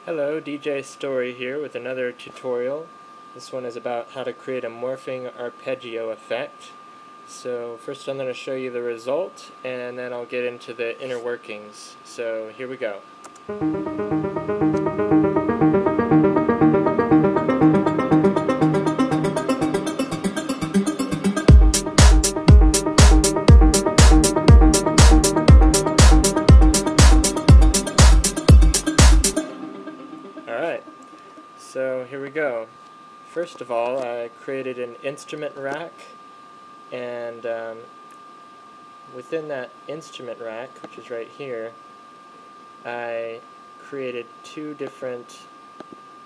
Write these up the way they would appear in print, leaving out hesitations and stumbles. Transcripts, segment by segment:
Hello, DJ Story here with another tutorial. This one is about how to create a morphing arpeggio effect. So first I'm going to show you the result, and then I'll get into the inner workings. So here we go. Alright, so here we go. First of all, I created an instrument rack, and within that instrument rack, which is right here, I created two different,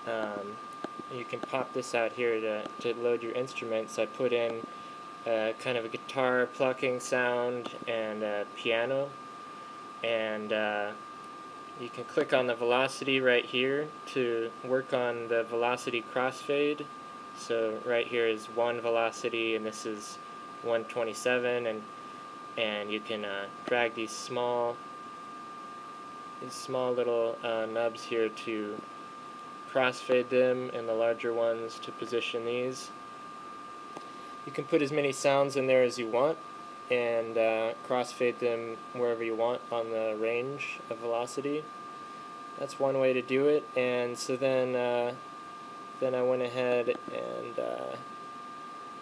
you can pop this out here to load your instruments. I put in kind of a guitar plucking sound and a piano, and you can click on the velocity right here to work on the velocity crossfade. So right here is 1 velocity and this is 127, and you can drag these small little nubs here to crossfade them, and the larger ones to position these. You can put as many sounds in there as you want and crossfade them wherever you want on the range of velocity. That's one way to do it. And so then I went ahead and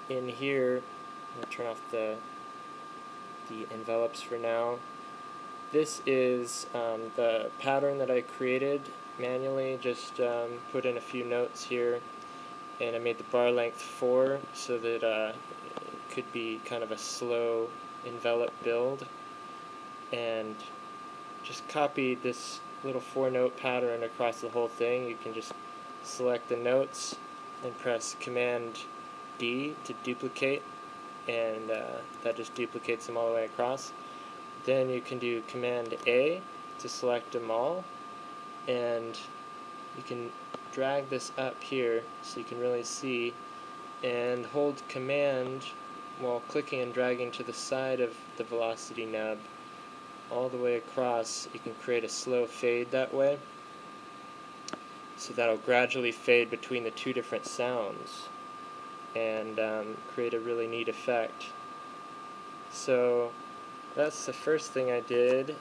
in here, I'm going to turn off the envelopes for now. This is the pattern that I created manually. Just put in a few notes here, and I made the bar length 4 so that it could be kind of a slow envelope build, and just copied this little 4-note pattern across the whole thing. You can just select the notes and press Command D to duplicate, and that just duplicates them all the way across. Then you can do Command A to select them all, and you can drag this up here so you can really see, and hold Command while clicking and dragging to the side of the velocity nub all the way across. You can create a slow fade that way, so that'll gradually fade between the two different sounds and create a really neat effect. So that's the first thing I did.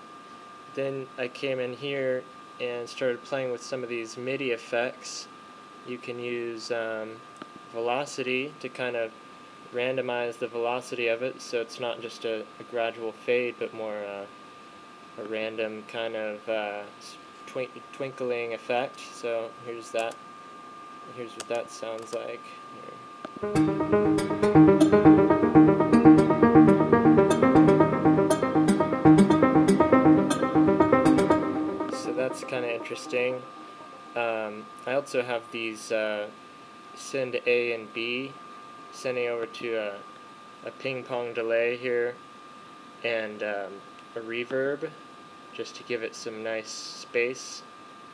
Then I came in here and started playing with some of these MIDI effects. You can use velocity to kind of randomize the velocity of it, so it's not just a gradual fade, but more a random kind of twinkling effect. So here's that. Here's what that sounds like. So that's kind of interesting. I also have these send A and B, sending over to a ping pong delay here, and a reverb, just to give it some nice space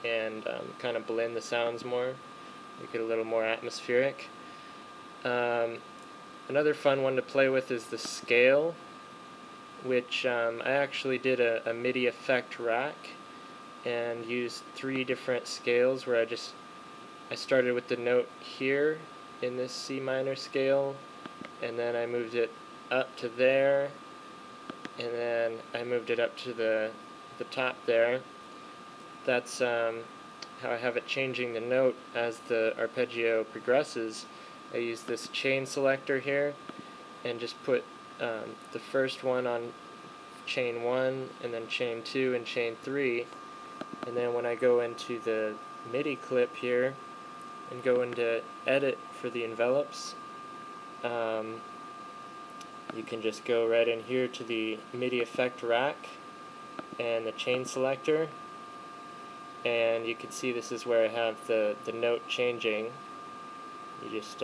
and kind of blend the sounds more, make it a little more atmospheric. Another fun one to play with is the scale, which I actually did a MIDI effect rack and used 3 different scales, where I started with the note here in this C minor scale, and then I moved it up to there, and then I moved it up to the top there. That's how I have it changing the note as the arpeggio progresses. I use this chain selector here and just put the first one on chain 1, and then chain 2 and chain 3, and then when I go into the MIDI clip here and go into edit for the envelopes, you can just go right in here to the MIDI effect rack and the chain selector, and you can see this is where I have the note changing. You just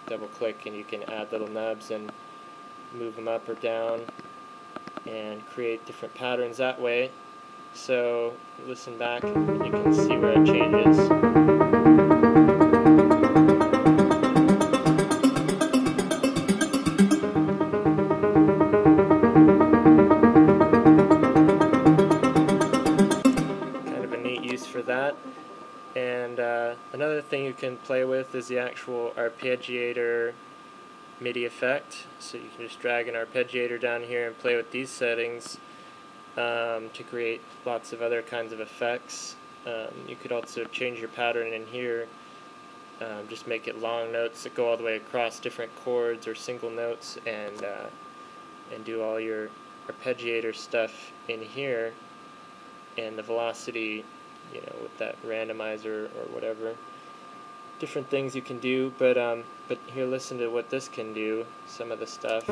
double click, and you can add little nubs and move them up or down and create different patterns that way. So listen back and you can see where it changes. Kind of a neat use for that. And another thing you can play with is the actual arpeggiator MIDI effect. So you can just drag an arpeggiator down here and play with these settings to create lots of other kinds of effects. You could also change your pattern in here, just make it long notes that go all the way across different chords or single notes, and do all your arpeggiator stuff in here, and the velocity, you know, with that randomizer or whatever. Different things you can do, but here, listen to what this can do, some of the stuff.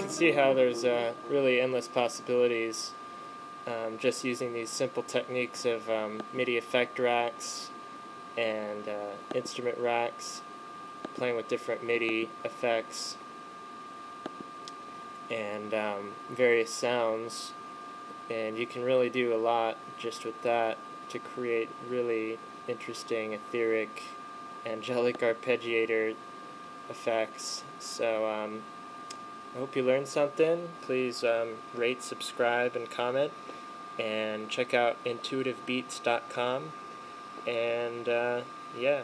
See how there's really endless possibilities just using these simple techniques of MIDI effect racks and instrument racks, playing with different MIDI effects and various sounds, and you can really do a lot just with that to create really interesting, etheric, angelic arpeggiator effects. So I hope you learned something. Please rate, subscribe, and comment, and check out intuitivebeats.com. And yeah.